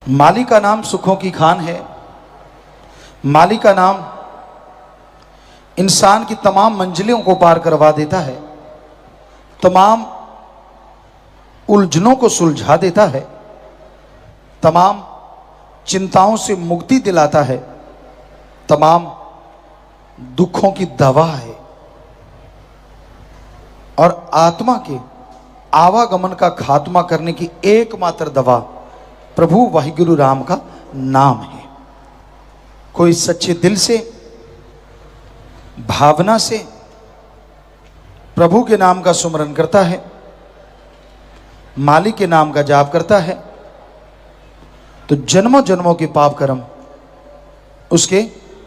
माली का नाम सुखों की खान है। माली का नाम इंसान की तमाम मंजिलों को पार करवा देता है, तमाम उलझनों को सुलझा देता है, तमाम चिंताओं से मुक्ति दिलाता है, तमाम दुखों की दवा है और आत्मा के आवागमन का खात्मा करने की एकमात्र दवा प्रभु वाहिगुरु राम का नाम है। कोई सच्चे दिल से, भावना से प्रभु के नाम का सुमरन करता है, मालिक के नाम का जाप करता है, तो जन्मों जन्मों के पाप कर्म उसके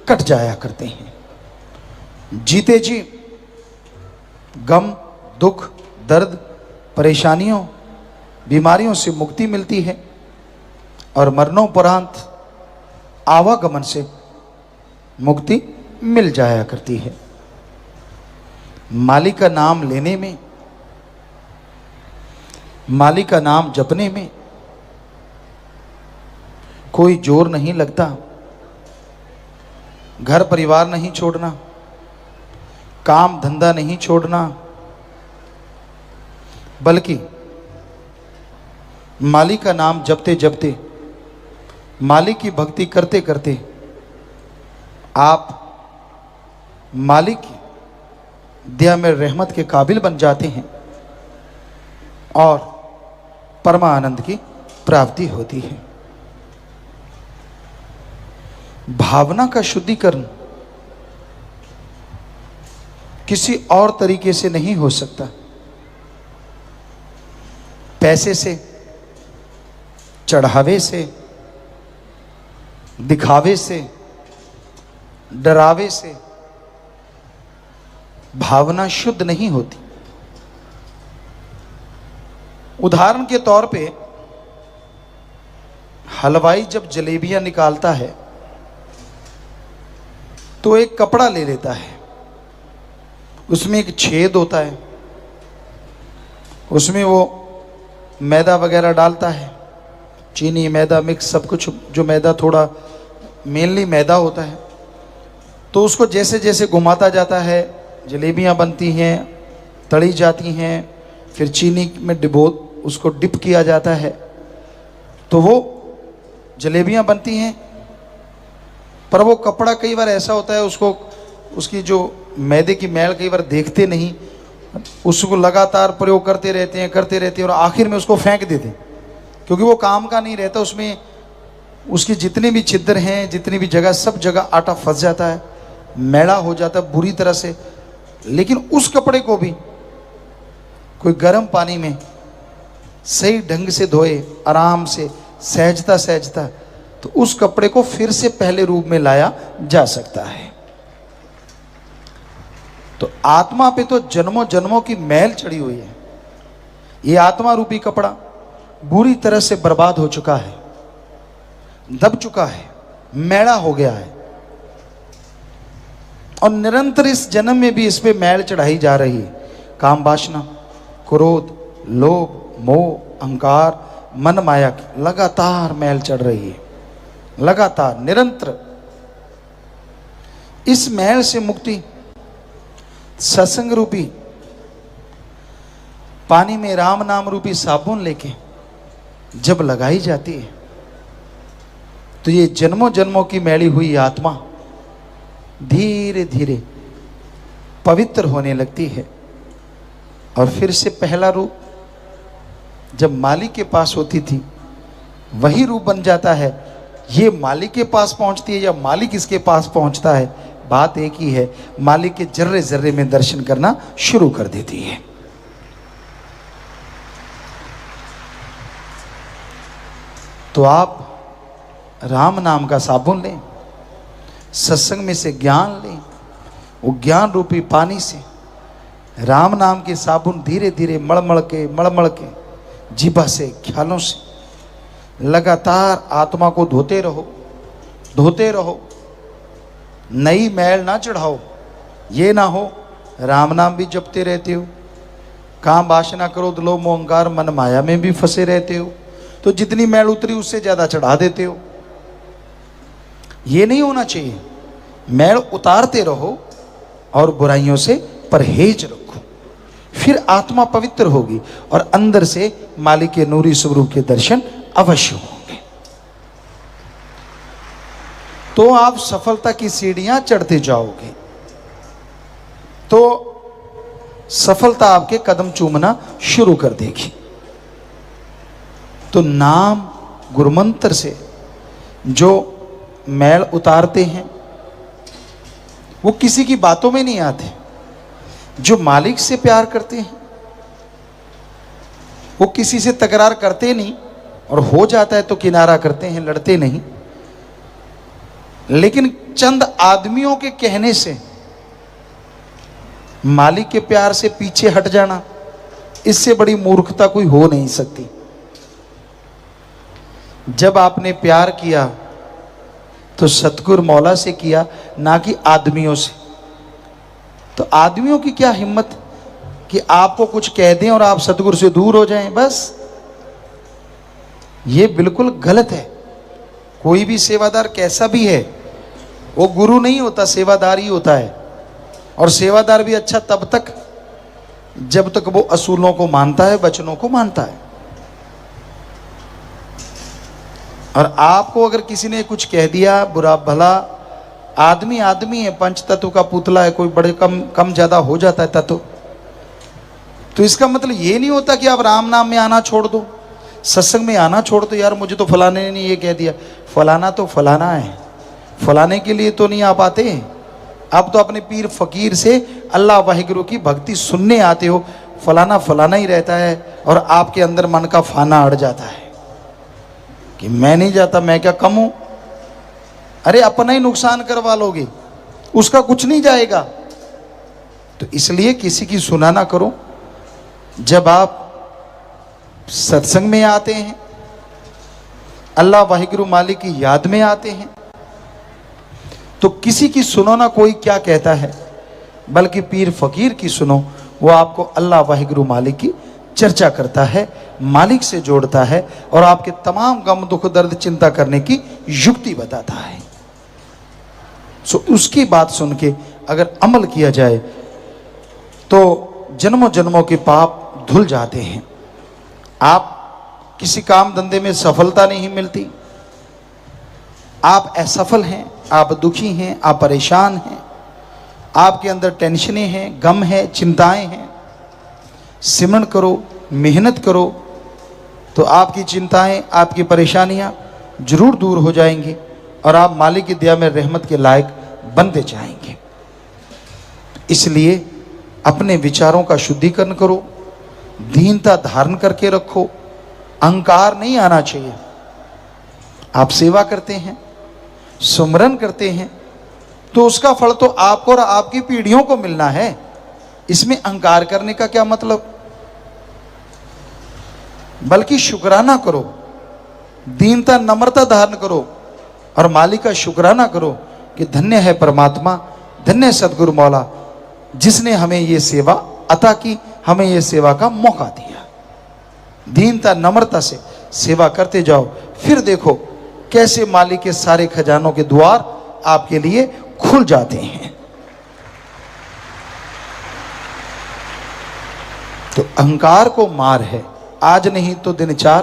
कट जाया करते हैं। जीते जी गम, दुख, दर्द, परेशानियों, बीमारियों से मुक्ति मिलती है और मरणोपरांत आवागमन से मुक्ति मिल जाया करती है। मालिक का नाम लेने में, मालिक का नाम जपने में कोई जोर नहीं लगता। घर परिवार नहीं छोड़ना, काम धंधा नहीं छोड़ना, बल्कि मालिक का नाम जपते जपते, मालिक की भक्ति करते करते आप मालिक की दया में रहमत के काबिल बन जाते हैं और परमानंद की प्राप्ति होती है। भावना का शुद्धिकरण किसी और तरीके से नहीं हो सकता। पैसे से, चढ़ावे से, दिखावे से, डरावे से भावना शुद्ध नहीं होती। उदाहरण के तौर पे हलवाई जब जलेबियां निकालता है तो एक कपड़ा ले लेता है, उसमें एक छेद होता है, उसमें वो मैदा वगैरह डालता है, चीनी मैदा मिक्स सब कुछ, जो मैदा थोड़ा मेनली मैदा होता है, तो उसको जैसे जैसे घुमाता जाता है जलेबियां बनती हैं, तली जाती हैं, फिर चीनी में उसको डिप किया जाता है तो वो जलेबियां बनती हैं। पर वो कपड़ा कई बार ऐसा होता है, उसको उसकी जो मैदे की मैल कई बार देखते नहीं, उसको लगातार प्रयोग करते रहते हैं और आखिर में उसको फेंक देते हैं, क्योंकि वो काम का नहीं रहता। उसमें उसकी जितने भी छिद्र हैं, जितनी भी जगह, सब जगह आटा फंस जाता है, मैला हो जाता है बुरी तरह से। लेकिन उस कपड़े को भी कोई गर्म पानी में सही ढंग से धोए, आराम से, सहजता सहजता, तो उस कपड़े को फिर से पहले रूप में लाया जा सकता है। तो आत्मा पे तो जन्मों जन्मों की मैल चढ़ी हुई है। ये आत्मा रूपी कपड़ा बुरी तरह से बर्बाद हो चुका है, दब चुका है, मैला हो गया है और निरंतर इस जन्म में भी इस पे मैल चढ़ाई जा रही है। काम वासना, क्रोध, लोभ, मोह, अहंकार, मन माया की लगातार मैल चढ़ रही है, लगातार निरंतर। इस मैल से मुक्ति सत्संग रूपी पानी में राम नाम रूपी साबुन लेके जब लगाई जाती है तो ये जन्मों जन्मों की मैली हुई आत्मा धीरे धीरे पवित्र होने लगती है और फिर से पहला रूप जब मालिक के पास होती थी वही रूप बन जाता है। ये मालिक के पास पहुंचती है या मालिक इसके पास पहुंचता है, बात एक ही है, मालिक के जर्रे जर्रे में दर्शन करना शुरू कर देती है। तो आप राम नाम का साबुन लें, सत्संग में से ज्ञान लें, वो ज्ञान रूपी पानी से राम नाम के साबुन धीरे धीरे मड़मड़ के जीभा से, ख्यालों से लगातार आत्मा को धोते रहो। नई मैल ना चढ़ाओ। ये ना हो राम नाम भी जपते रहते हो, काम वासना, क्रोध, लोभ, मोह, अहंकार, मन माया में भी फंसे रहते हो, तो जितनी मैल उतरी उससे ज्यादा चढ़ा देते हो। ये नहीं होना चाहिए। मैल उतारते रहो और बुराइयों से परहेज रखो, फिर आत्मा पवित्र होगी और अंदर से मालिक के नूरी स्वरूप के दर्शन अवश्य होंगे। तो आप सफलता की सीढ़ियां चढ़ते जाओगे, तो सफलता आपके कदम चूमना शुरू कर देगी। तो नाम गुरुमंत्र से जो मैल उतारते हैं वो किसी की बातों में नहीं आते। जो मालिक से प्यार करते हैं वो किसी से तकरार करते नहीं, और हो जाता है तो किनारा करते हैं, लड़ते नहीं। लेकिन चंद आदमियों के कहने से मालिक के प्यार से पीछे हट जाना, इससे बड़ी मूर्खता कोई हो नहीं सकती। जब आपने प्यार किया तो सतगुरु मौला से किया, ना कि आदमियों से। तो आदमियों की क्या हिम्मत कि आपको कुछ कह दें और आप सतगुरु से दूर हो जाएं, बस। ये बिल्कुल गलत है। कोई भी सेवादार कैसा भी है वो गुरु नहीं होता, सेवादार ही होता है। और सेवादार भी अच्छा तब तक जब तक वो असूलों को मानता है, वचनों को मानता है। और आपको अगर किसी ने कुछ कह दिया बुरा भला, आदमी आदमी है, पंच तत्व का पुतला है, कोई बड़े कम ज्यादा हो जाता है तत्व। तो इसका मतलब ये नहीं होता कि आप राम नाम में आना छोड़ दो, सत्संग में आना छोड़ दो। यार मुझे तो फलाने ने ये कह दिया, फलाना तो फलाना है, फलाने के लिए तो नहीं आ पाते। आप तो अपने पीर फकीर से अल्लाह वाहिगुरु की भक्ति सुनने आते हो। फलाना फलाना ही रहता है और आपके अंदर मन का फाना अड़ जाता है कि मैं नहीं जाता, मैं क्या कम हूं। अरे अपना ही नुकसान करवा लोगे, उसका कुछ नहीं जाएगा। तो इसलिए किसी की सुना ना करो। जब आप सत्संग में आते हैं, अल्लाह वाहिगुरु मालिक की याद में आते हैं, तो किसी की सुनो ना कोई क्या कहता है, बल्कि पीर फकीर की सुनो। वो आपको अल्लाह वाहिगुरु मालिक की चर्चा करता है, मालिक से जोड़ता है और आपके तमाम गम दुख दर्द चिंता करने की युक्ति बताता है। सो उसकी बात सुन के अगर अमल किया जाए तो जन्मों जन्मों के पाप धुल जाते हैं। आप किसी काम धंधे में सफलता नहीं मिलती, आप असफल हैं, आप दुखी हैं, आप परेशान हैं, आपके अंदर टेंशनें हैं, गम है, चिंताएं हैं। सिमरन करो, मेहनत करो, तो आपकी चिंताएं, आपकी परेशानियां जरूर दूर हो जाएंगी और आप मालिक की दया में रहमत के लायक बनते जाएंगे। इसलिए अपने विचारों का शुद्धिकरण करो, दीनता धारण करके रखो, अहंकार नहीं आना चाहिए। आप सेवा करते हैं, सुमरन करते हैं, तो उसका फल तो आपको और आपकी पीढ़ियों को मिलना है। इसमें अहंकार करने का क्या मतलब? बल्कि शुक्राना करो, दीनता नम्रता धारण करो और मालिक का शुक्राना करो कि धन्य है परमात्मा, धन्य है सदगुरु मौला, जिसने हमें ये सेवा अता की, हमें ये सेवा का मौका दिया। दीनता नम्रता से सेवा करते जाओ, फिर देखो कैसे मालिक के सारे खजानों के द्वार आपके लिए खुल जाते हैं। तो अहंकार को मार है, आज नहीं तो दिन चार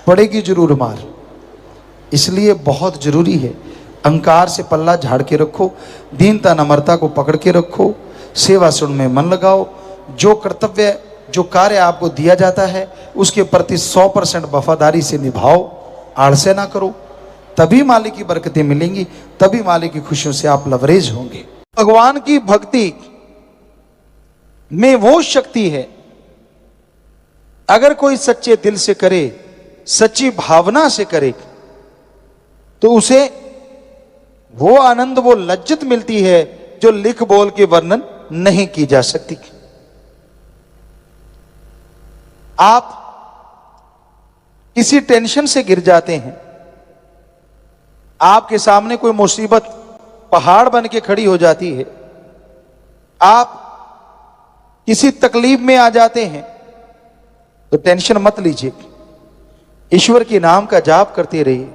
पड़ेगी जरूर मार। इसलिए बहुत जरूरी है अहंकार से पल्ला झाड़ के रखो, दीनता नम्रता को पकड़ के रखो, सेवा सुन में मन लगाओ। जो कर्तव्य जो कार्य आपको दिया जाता है उसके प्रति 100% वफादारी से निभाओ, आलस्य ना करो, तभी मालिक की बरकतें मिलेंगी, तभी मालिक की खुशियों से आप लवरेज होंगे। भगवान की भक्ति में वो शक्ति है, अगर कोई सच्चे दिल से करे, सच्ची भावना से करे, तो उसे वो आनंद, वो लज्जत मिलती है जो लिख बोल के वर्णन नहीं की जा सकती। आप किसी टेंशन से गिर जाते हैं, आपके सामने कोई मुसीबत पहाड़ बन के खड़ी हो जाती है, आप किसी तकलीफ में आ जाते हैं, तो टेंशन मत लीजिए। ईश्वर के नाम का जाप करते रहिए,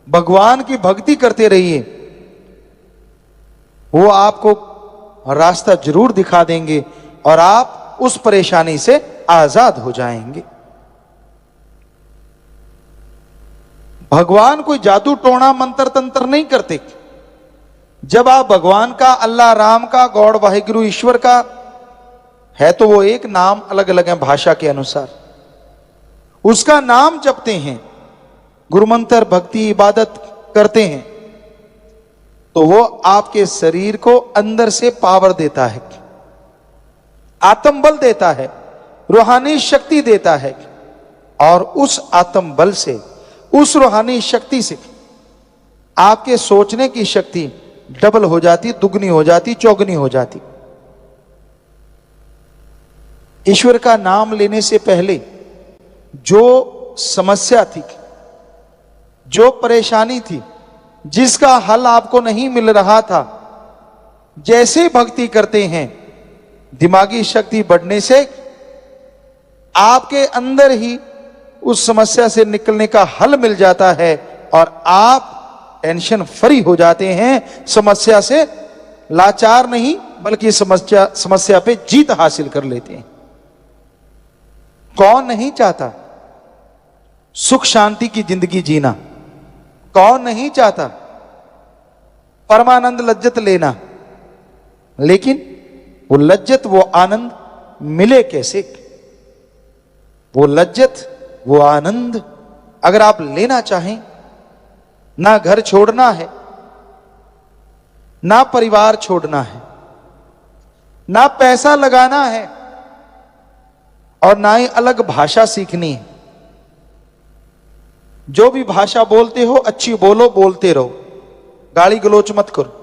भगवान की भक्ति करते रहिए, वो आपको रास्ता जरूर दिखा देंगे और आप उस परेशानी से आजाद हो जाएंगे। भगवान कोई जादू टोना मंत्र तंत्र नहीं करते। जब आप भगवान का, अल्लाह राम का, गॉड वाहिगुरु ईश्वर का है तो वो एक नाम अलग अलग है भाषा के अनुसार, उसका नाम जपते हैं, गुरु मंत्र भक्ति इबादत करते हैं, तो वो आपके शरीर को अंदर से पावर देता है, आत्म बल देता है, रूहानी शक्ति देता है। और उस आत्म बल से, उस रूहानी शक्ति से आपके सोचने की शक्ति डबल हो जाती, दुगनी हो जाती, चौगनी हो जाती। ईश्वर का नाम लेने से पहले जो समस्या थी, जो परेशानी थी, जिसका हल आपको नहीं मिल रहा था, जैसे भक्ति करते हैं, दिमागी शक्ति बढ़ने से आपके अंदर ही उस समस्या से निकलने का हल मिल जाता है और आप टेंशन फ्री हो जाते हैं, समस्या से लाचार नहीं बल्कि समस्या पे जीत हासिल कर लेते हैं। कौन नहीं चाहता सुख शांति की जिंदगी जीना? कौन नहीं चाहता परमानंद लज्जत लेना? लेकिन वो लज्जत, वो आनंद मिले कैसे? वो लज्जत, वो आनंद अगर आप लेना चाहें, ना घर छोड़ना है, ना परिवार छोड़ना है, ना पैसा लगाना है और ना ही अलग भाषा सीखनी है। जो भी भाषा बोलते हो अच्छी बोलो, बोलते रहो, गाली गलोच मत करो।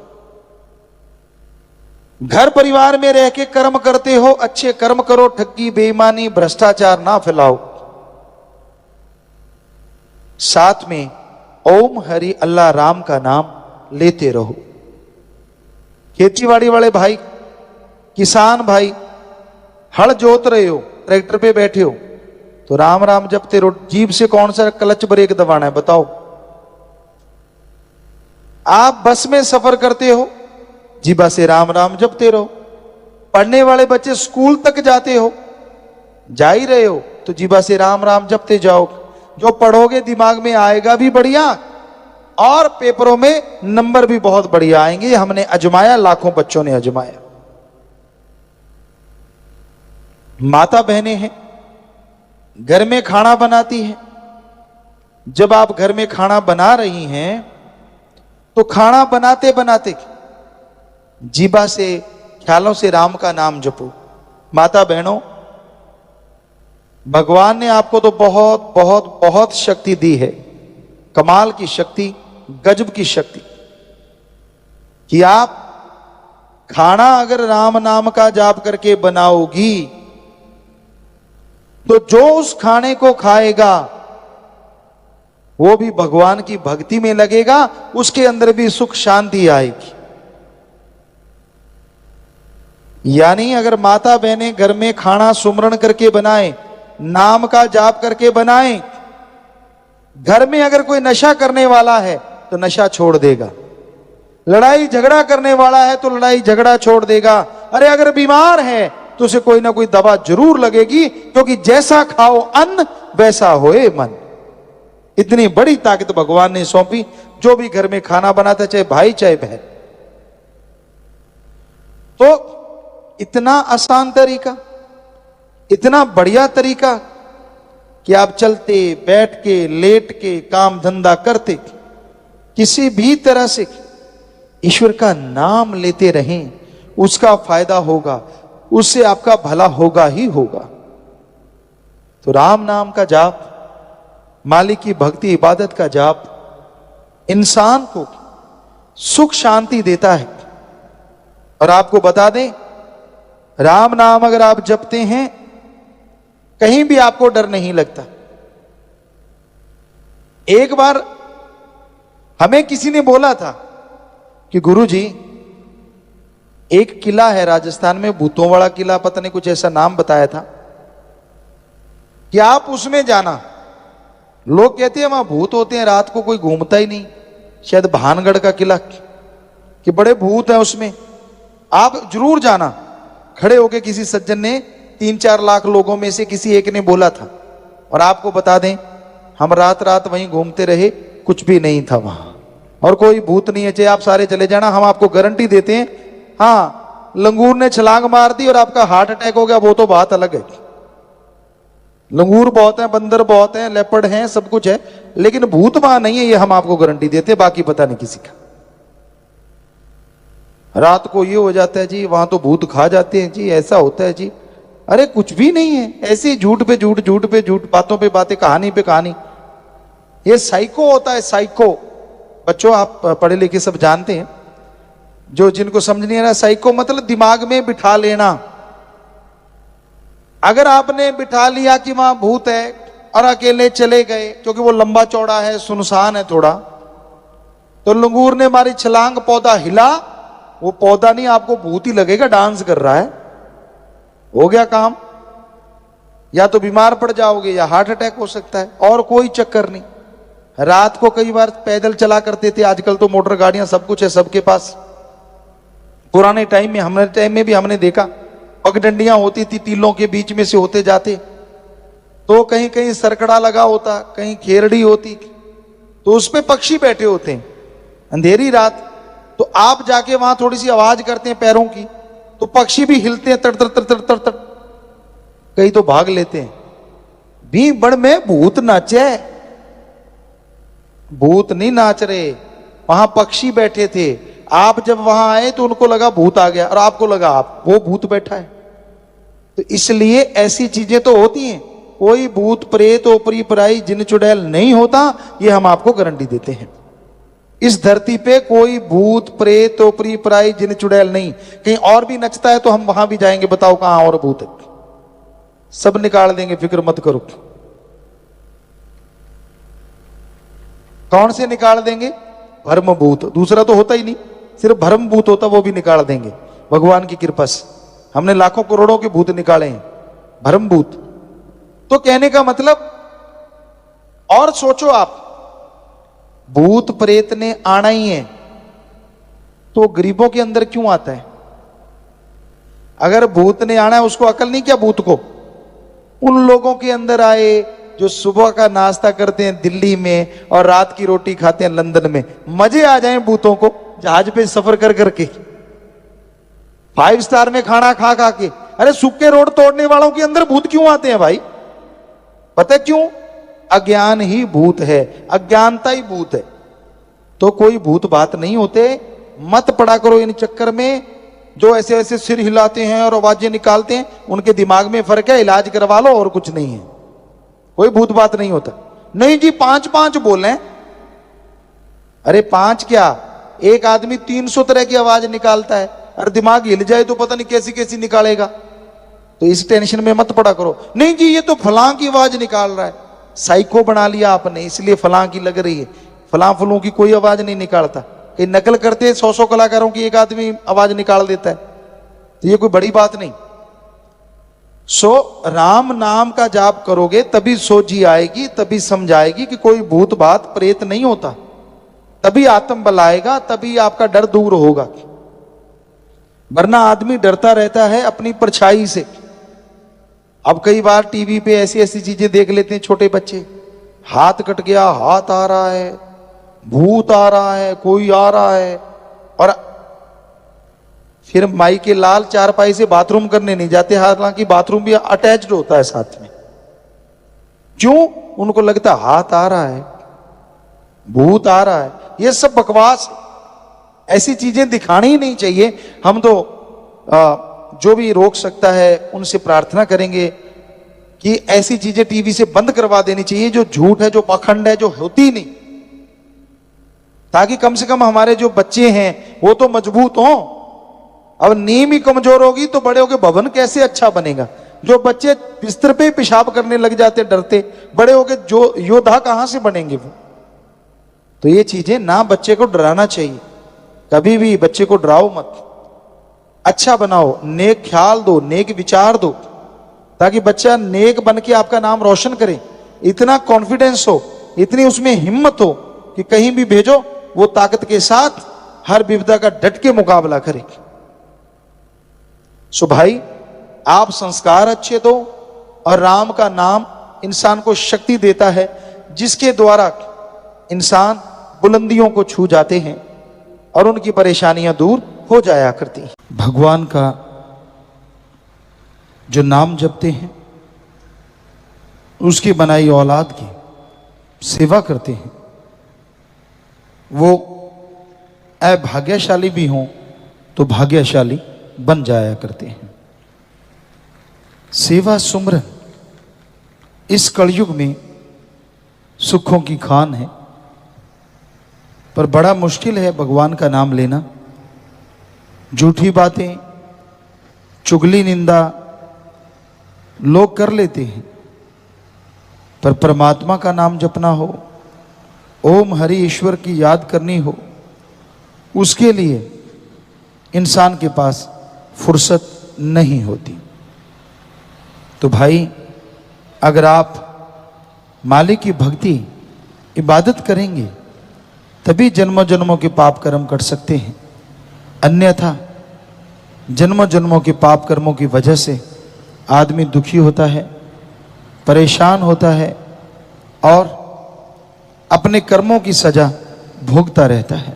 घर परिवार में रह के कर्म करते हो, अच्छे कर्म करो, ठगी बेईमानी भ्रष्टाचार ना फैलाओ। साथ में ओम हरि अल्लाह राम का नाम लेते रहो। खेतीबाड़ी वाले भाई, किसान भाई, हल जोत रहे हो, ट्रैक्टर पे बैठे हो तो राम राम जपते रहो। जीभ से कौन सा क्लच ब्रेक दबाना है बताओ? आप बस में सफर करते हो, जीभा से राम राम जपते रहो। पढ़ने वाले बच्चे स्कूल तक जाते हो, जा ही रहे हो तो जीभा से राम राम जपते जाओ। जो पढ़ोगे दिमाग में आएगा भी बढ़िया और पेपरों में नंबर भी बहुत बढ़िया आएंगे। हमने अजमाया, लाखों बच्चों ने अजमाया। माता बहनें हैं, घर में खाना बनाती हैं। जब आप घर में खाना बना रही हैं तो खाना बनाते बनाते जीभा से, ख्यालों से राम का नाम जपो। माता बहनों, भगवान ने आपको तो बहुत बहुत बहुत शक्ति दी है, कमाल की शक्ति, गजब की शक्ति, कि आप खाना अगर राम नाम का जाप करके बनाओगी तो जो उस खाने को खाएगा वो भी भगवान की भक्ति में लगेगा, उसके अंदर भी सुख शांति आएगी। यानी अगर माता बहनें घर में खाना सुमरण करके बनाए, नाम का जाप करके बनाए, घर में अगर कोई नशा करने वाला है तो नशा छोड़ देगा, लड़ाई झगड़ा करने वाला है तो लड़ाई झगड़ा छोड़ देगा, अरे अगर बीमार है तो उसे कोई ना कोई दवा जरूर लगेगी, क्योंकि जैसा खाओ अन्न वैसा होए मन। इतनी बड़ी ताकत भगवान ने सौंपी। जो भी घर में खाना बनाता, चाहे भाई चाहे बहन, तो इतना आसान तरीका, इतना बढ़िया तरीका कि आप चलते बैठ के लेट के काम धंधा करते किसी भी तरह से ईश्वर का नाम लेते रहें, उसका फायदा होगा, उससे आपका भला होगा ही होगा। तो राम नाम का जाप, मालिक की भक्ति इबादत का जाप इंसान को सुख शांति देता है। और आपको बता दें, राम नाम अगर आप जपते हैं कहीं भी आपको डर नहीं लगता। एक बार हमें किसी ने बोला था कि गुरुजी, एक किला है राजस्थान में, भूतों वाला किला, पता नहीं कुछ ऐसा नाम बताया था, कि आप उसमें जाना लोग कहते हैं वहां भूत होते हैं, रात को कोई घूमता ही नहीं, शायद भानगढ़ का किला कि बड़े भूत है उसमें। आप जरूर जाना। खड़े होके किसी सज्जन ने 3-4 लाख लोगों में से किसी एक ने बोला था, और आपको बता दें हम रात रात वहीं घूमते रहे, कुछ भी नहीं था वहां, और कोई भूत नहीं है। चाहे आप सारे चले जाना, हम आपको गारंटी देते हैं। हाँ, लंगूर ने छलांग मार दी और आपका हार्ट अटैक हो गया, वो तो बात अलग है। लंगूर बहुत है, बंदर बहुत है, लेपर्ड हैं, सब कुछ है, लेकिन भूत वहां नहीं है, ये हम आपको गारंटी देते हैं। बाकी पता नहीं किसी का। रात को ये हो जाता है जी, वहां तो भूत खा जाते हैं जी, ऐसा होता है जी। अरे कुछ भी नहीं है, ऐसे झूठ पे झूठ, झूठ पे झूठ, बातों पे बातें, कहानी पे कहानी। ये साइको होता है, साइको। बच्चों आप पढ़े लिखे सब जानते हैं, जो जिनको समझ नहीं आ रहा, साइको मतलब दिमाग में बिठा लेना। अगर आपने बिठा लिया कि वहां भूत है और अकेले चले गए, क्योंकि वो लंबा चौड़ा है, सुनसान है थोड़ा, तो लंगूर ने मारी छलांग, पौधा हिला, वो पौधा नहीं, आपको भूत ही लगेगा डांस कर रहा है। हो गया काम। या तो बीमार पड़ जाओगे या हार्ट अटैक हो सकता है, और कोई चक्कर नहीं। रात को कई बार पैदल चला करते थे, आजकल तो मोटर गाड़ियां सब कुछ है सबके पास। पुराने टाइम में, हमारे टाइम में भी हमने देखा, पगडंडियां होती थी, टीलों के बीच में से होते जाते, तो कहीं कहीं सरकड़ा लगा होता, कहीं खेरड़ी होती, तो उस पे पक्षी बैठे होते हैं। अंधेरी रात, तो आप जाके वहां थोड़ी सी आवाज करते हैं पैरों की, तो पक्षी भी हिलते हैं, तड़ तड़ तड़ तड़ तड़ तड़, कई तो भाग लेते हैं। भीड़ में भूत नाचे, भूत नहीं नाच रहे, वहां पक्षी बैठे थे। आप जब वहां आए तो उनको लगा भूत आ गया, और आपको लगा आप वो भूत बैठा है। तो इसलिए ऐसी चीजें तो होती हैं। कोई भूत प्रेत ओपरी पराई जिन चुड़ैल नहीं होता, ये हम आपको गारंटी देते हैं। इस धरती पे कोई भूत प्रेत ओपरी पराई जिन चुड़ैल नहीं। कहीं और भी नचता है तो हम वहां भी जाएंगे, बताओ कहां और भूत है, सब निकाल देंगे, फिक्र मत करो। कौन से निकाल देंगे? भ्रम भूत, दूसरा तो होता ही नहीं, सिर्फ भ्रम भूत होता, वो भी निकाल देंगे भगवान की कृपा से। हमने लाखों करोड़ों के भूत निकाले हैं, भ्रम भूत। तो कहने का मतलब, और सोचो आप, भूत प्रेत ने आना ही है, तो गरीबों के अंदर क्यों आता है? अगर भूत ने आना है, उसको अकल नहीं क्या भूत को? उन लोगों के अंदर आए जो सुबह का नाश्ता करते हैं दिल्ली में और रात की रोटी खाते हैं लंदन में। मजे आ जाएं भूतों को जहाज पे सफर कर करके, 5 स्टार में खाना खा खा के। अरे सूखे रोड तोड़ने वालों के अंदर भूत क्यों आते हैं भाई? पता है क्यों? अज्ञान ही भूत है, अज्ञानता ही भूत है। तो कोई भूत बात नहीं होते। मत पड़ा करो इन चक्कर में। जो ऐसे ऐसे सिर हिलाते हैं और आवाजें निकालते हैं, उनके दिमाग में फर्क है, इलाज करवा लो, और कुछ नहीं है। कोई भूत बात नहीं होता। नहीं जी 5-5 बोले। अरे 5 क्या, एक आदमी 300 तरह की आवाज निकालता है, और दिमाग हिल जाए तो पता नहीं कैसी कैसी निकालेगा। तो इस टेंशन में मत पड़ा करो। नहीं जी ये तो फलां की आवाज निकाल रहा है, साइको बना लिया आपने, इसलिए फलां की लग रही है। फलां फलूं की कोई आवाज नहीं निकालता। कहीं नकल करते हैं 100 कलाकारों की, एक आदमी आवाज निकाल देता है, तो ये कोई बड़ी बात नहीं। सो राम नाम का जाप करोगे तभी सोझी आएगी, तभी समझ आएगी कि कोई भूत बात प्रेत नहीं होता। तभी आत्म बल आएगा, तभी आपका डर दूर होगा। वरना आदमी डरता रहता है अपनी परछाई से। अब कई बार टीवी पे ऐसी ऐसी चीजें देख लेते हैं छोटे बच्चे, हाथ कट गया, हाथ आ रहा है, भूत आ रहा है, कोई आ रहा है, और फिर माई के लाल चारपाई से बाथरूम करने नहीं जाते, हालांकि बाथरूम भी अटैच्ड होता है साथ में। क्यों? उनको लगता है हाथ आ रहा है, भूत आ रहा है। ये सब बकवास, ऐसी चीजें दिखानी ही नहीं चाहिए। हम तो जो भी रोक सकता है उनसे प्रार्थना करेंगे कि ऐसी चीजें टीवी से बंद करवा देनी चाहिए, जो झूठ है, जो पाखंड है, जो होती नहीं, ताकि कम से कम हमारे जो बच्चे हैं वो तो मजबूत हों। अब नींव ही कमजोर होगी तो बड़े होके भवन कैसे अच्छा बनेगा? जो बच्चे बिस्तर पे पेशाब करने लग जाते डरते, बड़े होके जो योद्धा कहां से बनेंगे वो? तो ये चीजें ना, बच्चे को डराना चाहिए। कभी भी बच्चे को डराओ मत, अच्छा बनाओ, नेक ख्याल दो, नेक विचार दो, ताकि बच्चा नेक बन के आपका नाम रोशन करे। इतना कॉन्फिडेंस हो, इतनी उसमें हिम्मत हो कि कहीं भी भेजो वो ताकत के साथ हर विपदा का डट के मुकाबला करेगी। सो भाई, आप संस्कार अच्छे दो और राम का नाम इंसान को शक्ति देता है, जिसके द्वारा इंसान बुलंदियों को छू जाते हैं और उनकी परेशानियां दूर हो जाया करती हैं। भगवान का जो नाम जपते हैं, उसकी बनाई औलाद की सेवा करते हैं, वो अभाग्यशाली भी हों तो भाग्यशाली बन जाया करते हैं। सेवा सुमरन इस कलयुग में सुखों की खान है, पर बड़ा मुश्किल है भगवान का नाम लेना। झूठी बातें, चुगली, निंदा लोग कर लेते हैं, पर परमात्मा का नाम जपना हो, ओम हरि ईश्वर की याद करनी हो, उसके लिए इंसान के पास फुर्सत नहीं होती। तो भाई, अगर आप मालिक की भक्ति, इबादत करेंगे तभी जन्मों जन्मों के पाप कर्म कट सकते हैं। अन्यथा जन्मों जन्मों के पाप कर्मों की वजह से आदमी दुखी होता है, परेशान होता है और अपने कर्मों की सजा भोगता रहता है।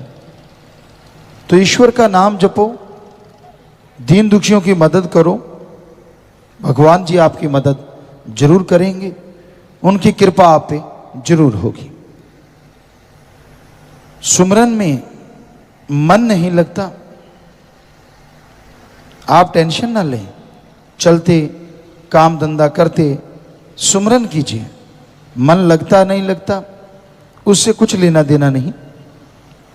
तो ईश्वर का नाम जपो, दीन दुखियों की मदद करो, भगवान जी आपकी मदद जरूर करेंगे, उनकी कृपा आप पे जरूर होगी। सुमरन में मन नहीं लगता, आप टेंशन ना लें, चलते काम धंधा करते सुमरन कीजिए। मन लगता नहीं लगता उससे कुछ लेना देना नहीं।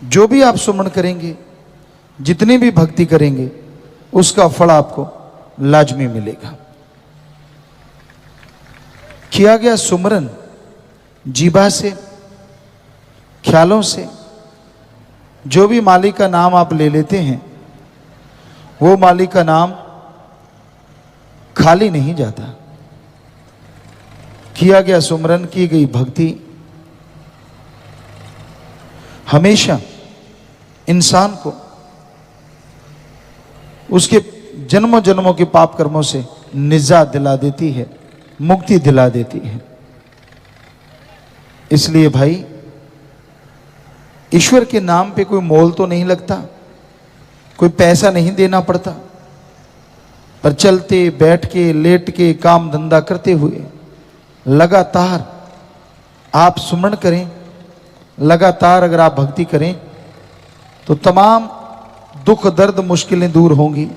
जो भी आप सुमरन करेंगे, जितनी भी भक्ति करेंगे, उसका फल आपको लाजमी मिलेगा। किया गया सुमरन जीभा से, ख्यालों से, जो भी मालिक का नाम आप ले लेते हैं, वो मालिक का नाम खाली नहीं जाता। किया गया सुमरन, की गई भक्ति हमेशा इंसान को उसके जन्मों जन्मों के पाप कर्मों से निजात दिला देती है, मुक्ति दिला देती है। इसलिए भाई, ईश्वर के नाम पे कोई मोल तो नहीं लगता, कोई पैसा नहीं देना पड़ता, पर चलते बैठ के लेट के काम धंधा करते हुए लगातार आप सुमरण करें, लगातार अगर आप भक्ति करें तो तमाम दुख दर्द मुश्किलें दूर होंगी।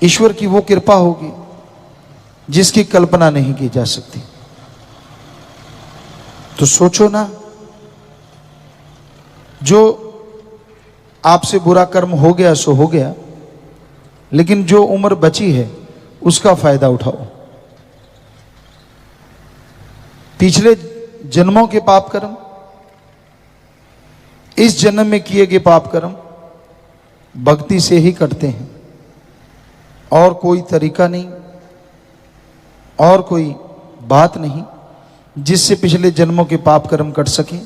ईश्वर की वो कृपा होगी जिसकी कल्पना नहीं की जा सकती। तो सोचो ना, जो आपसे बुरा कर्म हो गया सो हो गया, लेकिन जो उम्र बची है उसका फायदा उठाओ। पिछले जन्मों के पाप कर्म, इस जन्म में किए गए पाप कर्म भक्ति से ही कटते हैं, और कोई तरीका नहीं, और कोई बात नहीं जिससे पिछले जन्मों के पाप कर्म कट सके।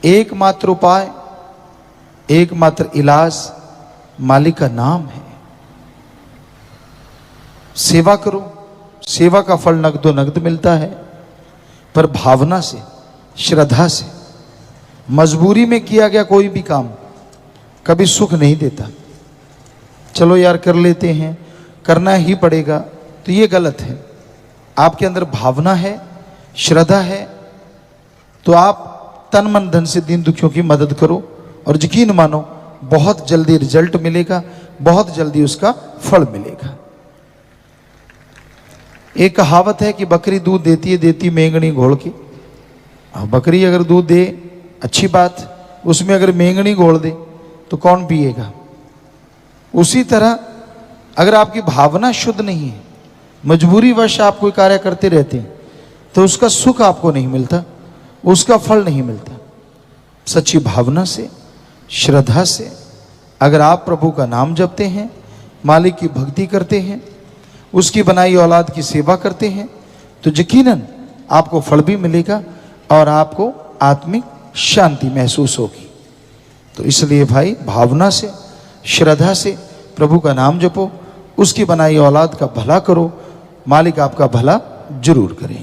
एकमात्र उपाय, एकमात्र इलाज मालिक का नाम है। सेवा करो, सेवा का फल नगदो नगद मिलता है, पर भावना से, श्रद्धा से। मजबूरी में किया गया कोई भी काम कभी सुख नहीं देता। चलो यार कर लेते हैं, करना ही पड़ेगा, तो ये गलत है। आपके अंदर भावना है, श्रद्धा है, तो आप तन मन धन से दीन दुखियों की मदद करो, और यकीन मानो बहुत जल्दी रिजल्ट मिलेगा, बहुत जल्दी उसका फल मिलेगा। एक कहावत है कि बकरी दूध देती है, देती मेंगनी घोल के। बकरी अगर दूध दे अच्छी बात, उसमें अगर मेंगनी घोल दे तो कौन पिएगा। उसी तरह अगर आपकी भावना शुद्ध नहीं है, मजबूरी वश आप कोई कार्य करते रहते हैं, तो उसका सुख आपको नहीं मिलता, उसका फल नहीं मिलता। सच्ची भावना से, श्रद्धा से अगर आप प्रभु का नाम जपते हैं, मालिक की भक्ति करते हैं, उसकी बनाई औलाद की सेवा करते हैं, तो यकीनन आपको फल भी मिलेगा और आपको आत्मिक शांति महसूस होगी। तो इसलिए भाई भावना से, श्रद्धा से प्रभु का नाम जपो, उसकी बनाई औलाद का भला करो, मालिक आपका भला जरूर करे।